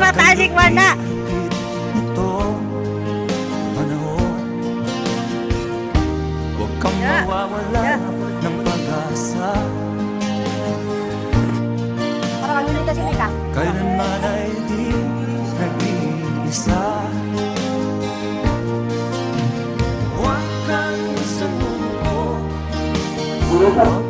mataas yung mana. Ito, panahon. Huwag kang mawawala ng pag-asa. Parang ano nito si Mika? Kailanman ay di nag-iisa. Huwag kang sumuko. Huwag